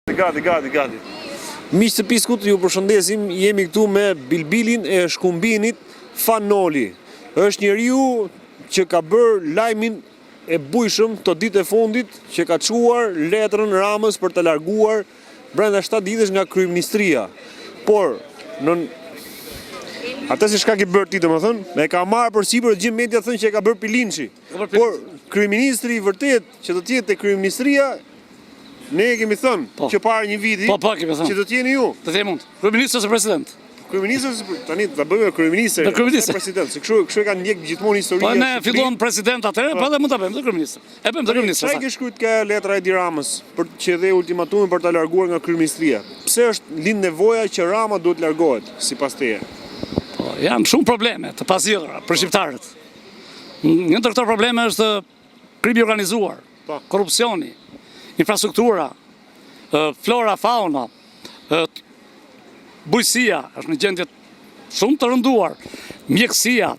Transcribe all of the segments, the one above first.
Gati. Miqtë të Piskut, ju përshëndesim, jemi këtu me Bilbilin e Shkumbinit Fanoli. Është njeriu që ka bërë lajmin e bujshëm të ditë e fundit që ka çuar letrën Ramës për të larguar brenda 7 ditësh nga kryeministria. Por, atë si shka ke bërë ti domethënë, e ka marrë përsipër gjithë media thënë që e ka bërë Pilinçi. Por kryeministri i vërtet që do të jetë te kryeministria, ne kemi thënë që para një viti që do t'jeni ju. Të themi mund. Kryeministri ose president? Kryeministri, tani ta bëjmë kryeministri, president, se kështu e kanë ndjek gjithmonë historia. Po ne fillon president atëherë, po edhe mund ta bëjmë të kryeministri. E bëjmë të kryeministri. Sa ke shkruajt ka letra Edi Ramës për që dhe ultimatumin për ta larguar nga kryeministria? Pse është lind nevoja që Rama duhet largohet sipas teje? Po janë shumë probleme të pasjellura për shqiptarët. Një ndër këto probleme është krimi i organizuar, korrupsioni, infrastruktura, flora, fauna, bujësia, është në gjendje shumë të rënduar, mjekësia,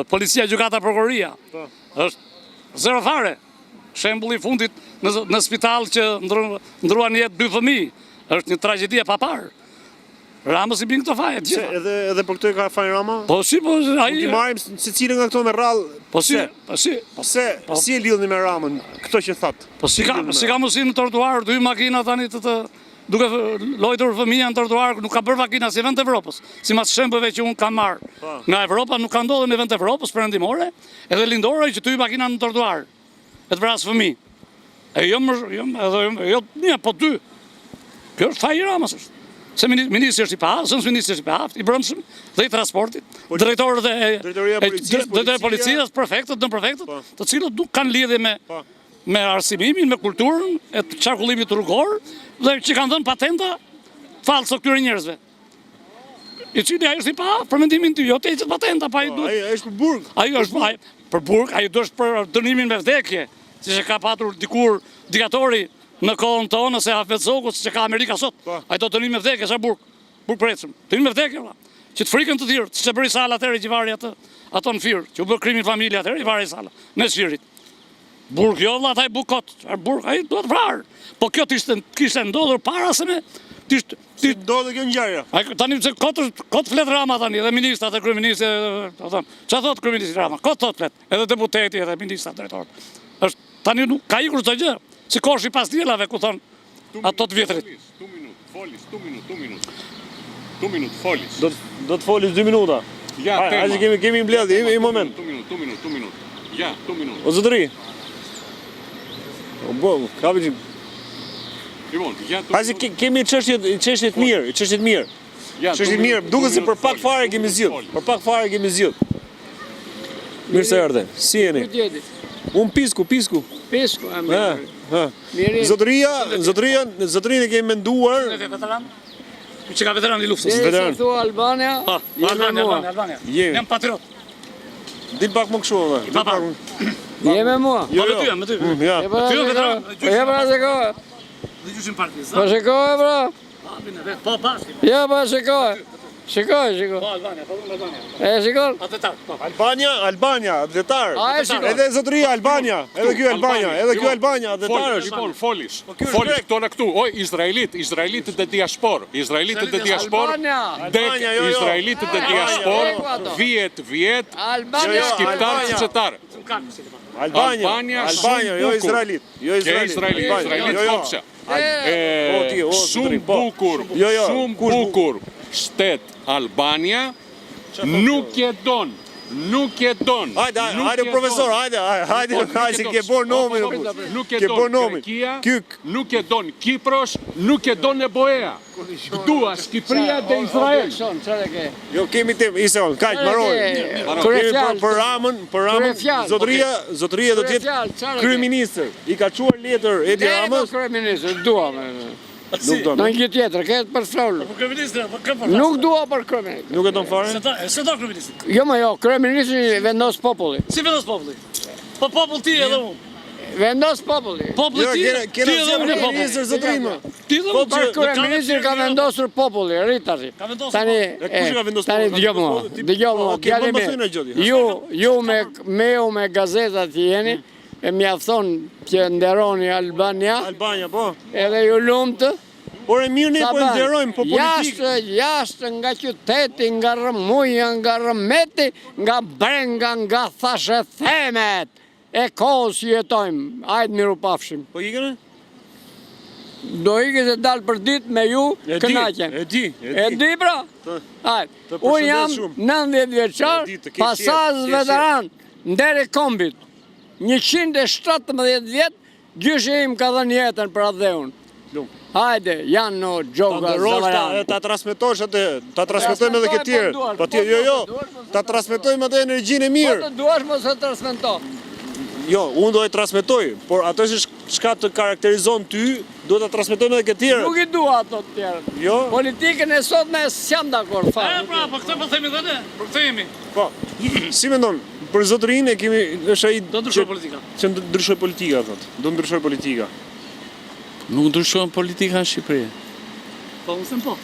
policia, gjykata, prokuroria, është zero fare. Shembulli i fundit në spital që ndruan jetë 2 fëmijë, është një tragjedi e paparë. Ramës i bin këto faje, gjitha. Edhe për këtë ka fajnë Rama? Po si, po... Ti marim se cilën nga këto me rrallë... Po si, si e lidhni me Ramën, këto që thatë? Po si ka mësi në trotuar, 2 makina tani duke lojtur fëmija në trotuar, nuk ka bërë makina si vend të Evropës. Si mas shembëve që unë kam marrë. Nga Evropa nuk ka ndodhe në vend të Evropës, perëndimore, edhe lindore që 2 makina në trotuar. E të vrasë fëmi. E jo, po 2. Kjo është fajë Ramës është. Se ministri është i pahavë, sënës ministri është i pahavë, i brëndshëm, dhe i transportit, drejtorët e policisë, prefektët, në prefektët, të cilët nuk kanë lidhje me arsimimin, me kulturën, e qarkullimit rrugor, dhe që kanë dhënë patenta falso këtyre njerëzve. I cili ajo është i pahavë, për mendimin ty, jo të eqet patenta, pa i duhet... Ajo është për burg. Ajo është për burg, ajo është për dënimin me vdekje, si që ka patur dikur dikatori në kohën tonë, nëse Hafez Zogu, që ka Amerika sot, a i do të një me vdekje, sa burg preçëm, të një me vdekje, që të frikën të tjërë, që bëri Sala atëre që i vari ato në firë, që u bërë krimin familje atëre, i vari Sala, në shirit. Burg jo, ata i bukot, burg, a i do të vrarë, po kjo t'ishte ndodhur para se me, Si ndodhë kjo ngjarja? Tani që kotë flet Rama tani, edhe ministrat e kryeministri, që thot kryeministri Rama, kotë thot flet, edhe deputeti, edhe ministrat drejtorët. Tani ka ikur çdo gjë. Si koshi pas diellave, ku thonë ato të vjetrit. 2 minutë, folis, 2 minutë. 2 minutë, folis. Do të folis 2 minuta? Ja, tema. Hajde kemi mbledhje, i moment. 2 minutë. Ja, 2 minutë. O zotëri. Kapi që... Hajde kemi çështje të mirë, çështje të mirë. Duket se për pak fare kemi zgjidh. Mirë se erdhe. Si jeni? Unë Pisku. Pisku, e mirë. Zotërinë e kemi menduar. Që ka veteran i luftës. Se thua Albania, Albania. Jam patriot. Dil pak më kështu, je me mua. Me ty. Ja. E pra shikoj. Dhe gjyshim partijës. Po shikoj, pra. Po bashkë. Ja, po shikoj. Shikoj. Po Albania, po Albania. E shikon? Atetar, po. Albania, adhetar. Edhe zotëria Albania, edhe kjo Albania, adhetar është. Λοιπόν, folis τώρα këtu, Izraelitët dhe diasporë, Izraelitët dhe diasporë, vjet, shqiptarë qytetarë. Albania, jo Izraelit. Izraelit kopsha. Shumë bukur shtet Albania nuk e don. Hajde profesor, hajde se ke bërë nomin. Nuk e don Greqia, nuk e don Kipros, nuk e don e Boea. Dua Shqipëria dhe Izrael. Jo kemi tem, Ison, kaq mbaroj. Për Ramën, zotëria do të jetë kryeministër. I ka çuar letër Edi Ramës. Kryeministër, dua. Nuk do. Në një tjetër, këtë për flolë. Nuk dua për kryeministër. Nuk e don fare? Se do kryeministri. Jo, kryeministri vendos populli. Si vendos populli? Po popull ti edhe unë. Vendos populli. Populli ti edhe unë popull. Ti dhe unë. Për kryeministri ka vendosur populli, rritari. Tani dëgjoj mua, djali me. Ju me gazetat jeni, e mjafton që nderoni Albania, Albania, po. edhe ju lumtë. Por e mirë ne po e nderojmë, po politikë. Jashtë nga qyteti, nga rëmuja, nga rëmeti, nga brenga, nga thashe themet, e kohës që jetojmë. Hajde miru pafshim. Po ikën? Do ikë se dalë për ditë me ju kënaqen. E di pra. Hajde. Unë jam 90 vjeçar, pasaz veteran, ndere kombit. 117 vjet, gjyshe im ka dhënë jetën për atë dhe unë. Hajde, janë në gjoga zavaran. Ta transmetosh atë, ta transmetojmë edhe këtë tjerë. Po ti, jo, ta transmetojmë atë energjinë e mirë. Po të duash mos e transmeto. Jo, unë do e transmetoj, por ato që shka të karakterizon ty, do të transmetojmë edhe këtë tjerë. Nuk i dua ato të tjerë. Jo? Politikën e sot me s'jam dakord fare. Pra, po këtë po themi dhe ne, për këtë jemi. Po, si mendon, për zotërinë e kemi, është ai Do ndryshoj politika. Që ndryshoj politika, thot. Do ndryshoj politika. Nuk ndryshojnë politika në Shqipëri. Po, unë them po.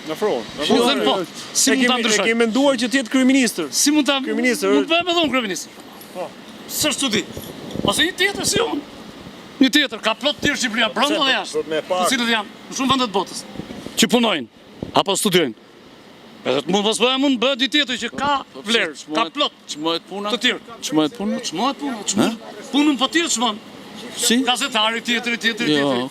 Në fro. Unë them po. Si mund ta E ndryshoj? kemi menduar që të jetë kryeministër. Si mund ta... Kryeministër. Nuk bëhem edhe unë kryeministër. Po. S'është çudi. Ose një tjetër si unë. Një tjetër, ka plot tjerë Shqipëria, brenda dhe jashtë. Të cilët janë në shumë vende të botës. Që punojnë, apo studiojnë. Edhe të mund mos bëhem unë, bëhet një tjetër që ka vlerë, ka plot. Çmohet puna? Të tjerë. Çmohet puna? Çmohet puna, punën po tjetër çmon. Si? Gazetari tjetër. Jo.